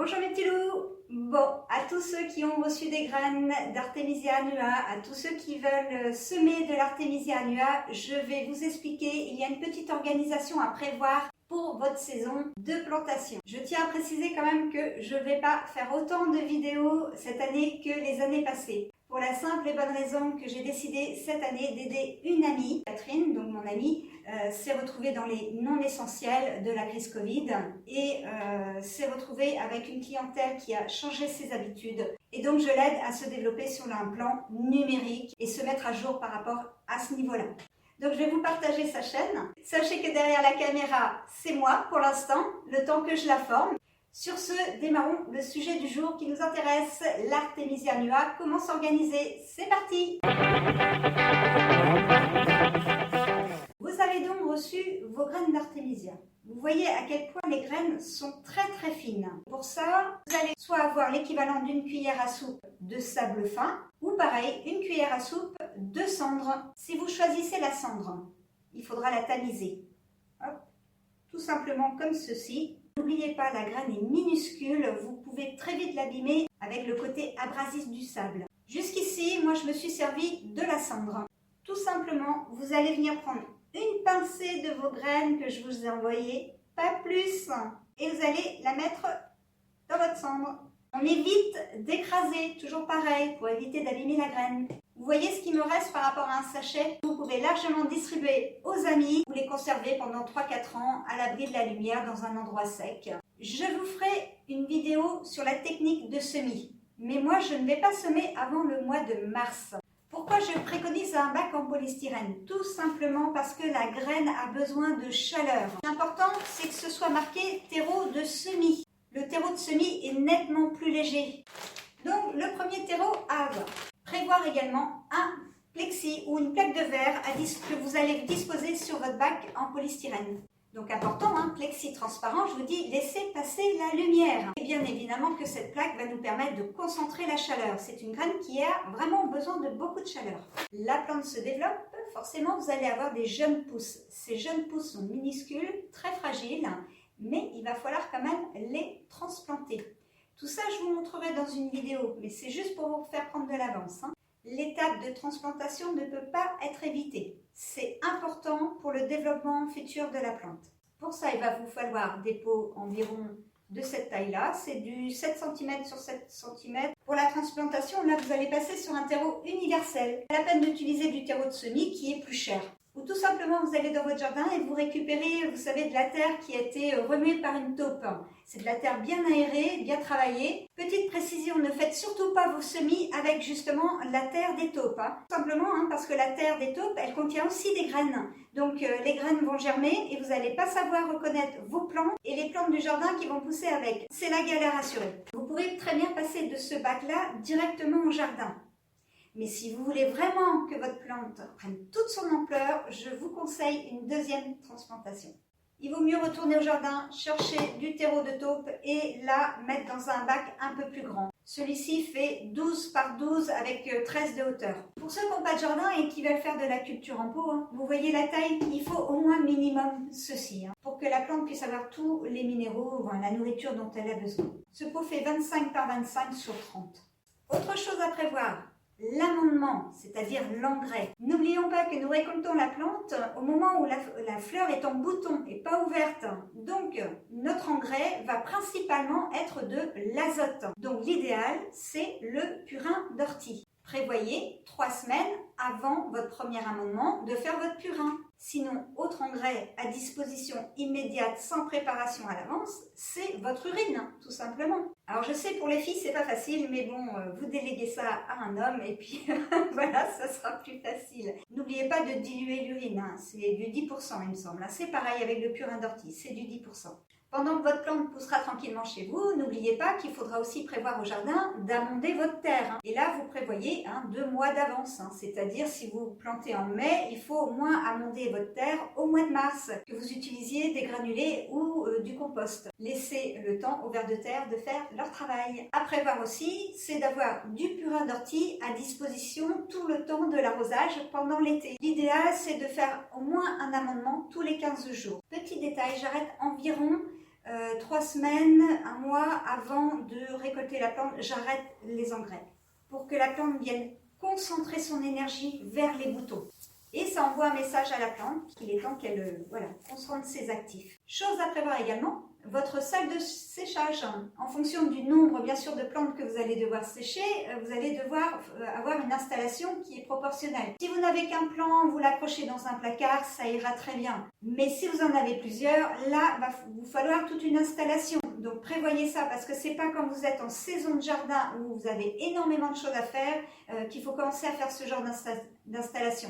Bonjour mes petits loups. Bon, à tous ceux qui ont reçu des graines d'Artemisia annua, à tous ceux qui veulent semer de l'Artemisia annua, je vais vous expliquer, il y a une petite organisation à prévoir pour votre saison de plantation. Je tiens à préciser quand même que je ne vais pas faire autant de vidéos cette année que les années passées. Pour la simple et bonne raison que j'ai décidé cette année d'aider une amie, Catherine, donc mon amie, s'est retrouvée dans les non essentiels de la crise Covid et s'est retrouvée avec une clientèle qui a changé ses habitudes. Et donc je l'aide à se développer sur un plan numérique et se mettre à jour par rapport à ce niveau-là. Donc je vais vous partager sa chaîne. Sachez que derrière la caméra, c'est moi pour l'instant, le temps que je la forme. Sur ce, démarrons le sujet du jour qui nous intéresse, l'Artemisia annua. Comment s'organiser? C'est parti! Vous avez donc reçu vos graines d'Artemisia. Vous voyez à quel point les graines sont très fines. Pour ça, vous allez soit avoir l'équivalent d'une cuillère à soupe de sable fin, ou pareil, une cuillère à soupe de cendre. Si vous choisissez la cendre, il faudra la tamiser. Hop. Tout simplement comme ceci. N'oubliez pas, la graine est minuscule, vous pouvez très vite l'abîmer avec le côté abrasif du sable. Jusqu'ici, moi je me suis servi de la cendre. Tout simplement, vous allez venir prendre une pincée de vos graines que je vous ai envoyées, pas plus, et vous allez la mettre dans votre cendre. On évite d'écraser, toujours pareil, pour éviter d'abîmer la graine. Vous voyez ce qui me reste par rapport à un sachet? Vous pouvez largement distribuer aux amis ou les conserver pendant 3-4 ans à l'abri de la lumière dans un endroit sec. Je vous ferai une vidéo sur la technique de semis, mais moi je ne vais pas semer avant le mois de mars. Pourquoi je préconise un bac en polystyrène? Tout simplement parce que la graine a besoin de chaleur. L'important, c'est que ce soit marqué terreau de semis. Le terreau de semis est nettement plus léger. Donc, le premier terreau à avoir. Prévoir également un plexi ou une plaque de verre que vous allez disposer sur votre bac en polystyrène. Donc important, plexi transparent, je vous dis, laissez passer la lumière. Et bien évidemment que cette plaque va nous permettre de concentrer la chaleur. C'est une graine qui a vraiment besoin de beaucoup de chaleur. La plante se développe, forcément vous allez avoir des jeunes pousses. Ces jeunes pousses sont minuscules, très fragiles, mais il va falloir quand même les transplanter. Tout ça, je vous montrerai dans une vidéo, mais c'est juste pour vous faire prendre de l'avance. L'étape de transplantation ne peut pas être évitée. C'est important pour le développement futur de la plante. Pour ça, il va vous falloir des pots environ de cette taille-là. C'est du 7 cm sur 7 cm. Pour la transplantation, là, vous allez passer sur un terreau universel. Pas la peine d'utiliser du terreau de semis qui est plus cher. Ou tout simplement, vous allez dans votre jardin et vous récupérez, vous savez, de la terre qui a été remuée par une taupe. C'est de la terre bien aérée, bien travaillée. Petite précision, ne faites surtout pas vos semis avec justement la terre des taupes. Tout simplement parce que la terre des taupes, elle contient aussi des graines. Donc les graines vont germer et vous n'allez pas savoir reconnaître vos plantes et les plantes du jardin qui vont pousser avec. C'est la galère assurée. Vous pourrez très bien passer de ce bac-là directement au jardin. Mais si vous voulez vraiment que votre plante prenne toute son ampleur, je vous conseille une deuxième transplantation. Il vaut mieux retourner au jardin, chercher du terreau de taupe et là mettre dans un bac un peu plus grand. Celui-ci fait 12 par 12 avec 13 de hauteur. Pour ceux qui n'ont pas de jardin et qui veulent faire de la culture en pot, vous voyez la taille, il faut au moins minimum ceci pour que la plante puisse avoir tous les minéraux, la nourriture dont elle a besoin. Ce pot fait 25 par 25 sur 30. Autre chose à prévoir. L'amendement, c'est-à-dire l'engrais. N'oublions pas que nous récoltons la plante au moment où la fleur est en bouton et pas ouverte. Donc, notre engrais va principalement être de l'azote. Donc, l'idéal, c'est le purin d'ortie. Prévoyez 3 semaines avant votre premier amendement de faire votre purin. Sinon, autre engrais à disposition immédiate sans préparation à l'avance, c'est votre urine, tout simplement. Alors je sais pour les filles c'est pas facile, mais bon, vous déléguez ça à un homme et puis voilà, ça sera plus facile. N'oubliez pas de diluer l'urine, c'est du 10% il me semble. C'est pareil avec le purin d'ortie, c'est du 10%. Pendant que votre plante poussera tranquillement chez vous, n'oubliez pas qu'il faudra aussi prévoir au jardin d'amonder votre terre. Et là, vous prévoyez 2 mois d'avance. C'est-à-dire, si vous plantez en mai, il faut au moins amonder votre terre au mois de mars, que vous utilisiez des granulés ou du compost. Laissez le temps aux vers de terre de faire leur travail. À prévoir aussi, c'est d'avoir du purin d'ortie à disposition tout le temps de l'arrosage pendant l'été. L'idéal, c'est de faire au moins un amendement tous les 15 jours. Petit détail, j'arrête environ 3 semaines, un mois avant de récolter la plante, j'arrête les engrais pour que la plante vienne concentrer son énergie vers les boutons. Et ça envoie un message à la plante qu'il est temps qu'elle concentre ses actifs. Chose à prévoir également, votre sac de séchage, en fonction du nombre bien sûr de plantes que vous allez devoir sécher, vous allez devoir avoir une installation qui est proportionnelle. Si vous n'avez qu'un plant, vous l'accrochez dans un placard, ça ira très bien. Mais si vous en avez plusieurs, là, va vous falloir toute une installation. Donc prévoyez ça parce que c'est pas quand vous êtes en saison de jardin où vous avez énormément de choses à faire qu'il faut commencer à faire ce genre d'installation.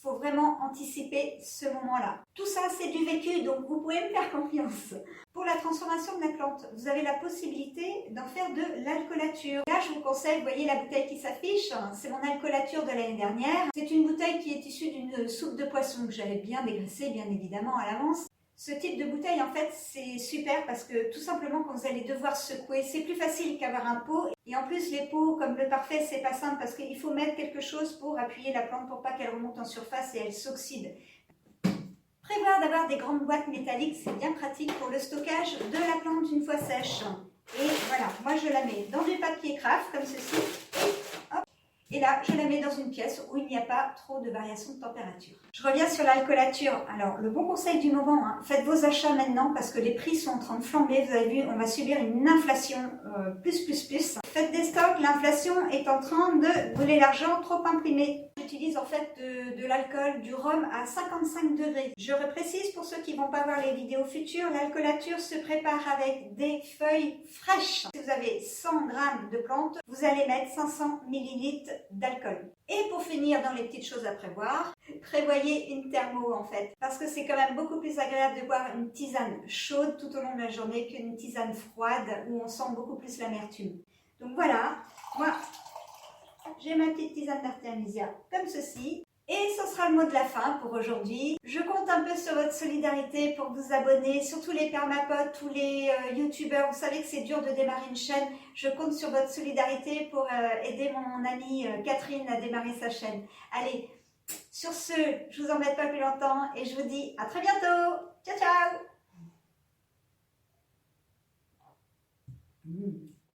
Il faut vraiment anticiper ce moment-là. Tout ça, c'est du vécu, donc vous pouvez me faire confiance. Pour la transformation de la plante, vous avez la possibilité d'en faire de l'alcoolature. Là, je vous conseille, vous voyez la bouteille qui s'affiche, c'est mon alcoolature de l'année dernière. C'est une bouteille qui est issue d'une soupe de poisson que j'avais bien dégraissée, bien évidemment, à l'avance. Ce type de bouteille, en fait, c'est super parce que tout simplement, quand vous allez devoir secouer, c'est plus facile qu'avoir un pot. Et en plus, les pots, comme le parfait, c'est pas simple parce qu'il faut mettre quelque chose pour appuyer la plante pour pas qu'elle remonte en surface et elle s'oxyde. Prévoir d'avoir des grandes boîtes métalliques, c'est bien pratique pour le stockage de la plante une fois sèche. Et voilà, moi je la mets dans du papier craft comme ceci. Et là, je la mets dans une pièce où il n'y a pas trop de variation de température. Je reviens sur l'alcoolature. Alors, le bon conseil du moment, faites vos achats maintenant parce que les prix sont en train de flamber. Vous avez vu, on va subir une inflation plus. Faites des stocks, l'inflation est en train de brûler l'argent, trop imprimé. J'utilise en fait de l'alcool, du rhum à 55 degrés. Je reprécise pour ceux qui ne vont pas voir les vidéos futures, l'alcoolature se prépare avec des feuilles fraîches. Si vous avez 100 g de plantes, vous allez mettre 500 ml d'alcool. Et pour finir, dans les petites choses à prévoir, prévoyez une thermo en fait, parce que c'est quand même beaucoup plus agréable de boire une tisane chaude tout au long de la journée qu'une tisane froide où on sent beaucoup plus l'amertume. Donc voilà, moi j'ai ma petite tisane d'artémisia comme ceci. Et ce sera le mot de la fin pour aujourd'hui. Je compte un peu sur votre solidarité pour vous abonner, surtout les permapotes, tous les youtubeurs. Vous savez que c'est dur de démarrer une chaîne. Je compte sur votre solidarité pour aider mon amie Catherine à démarrer sa chaîne. Allez, sur ce, je vous embête pas plus longtemps et je vous dis à très bientôt. Ciao, ciao.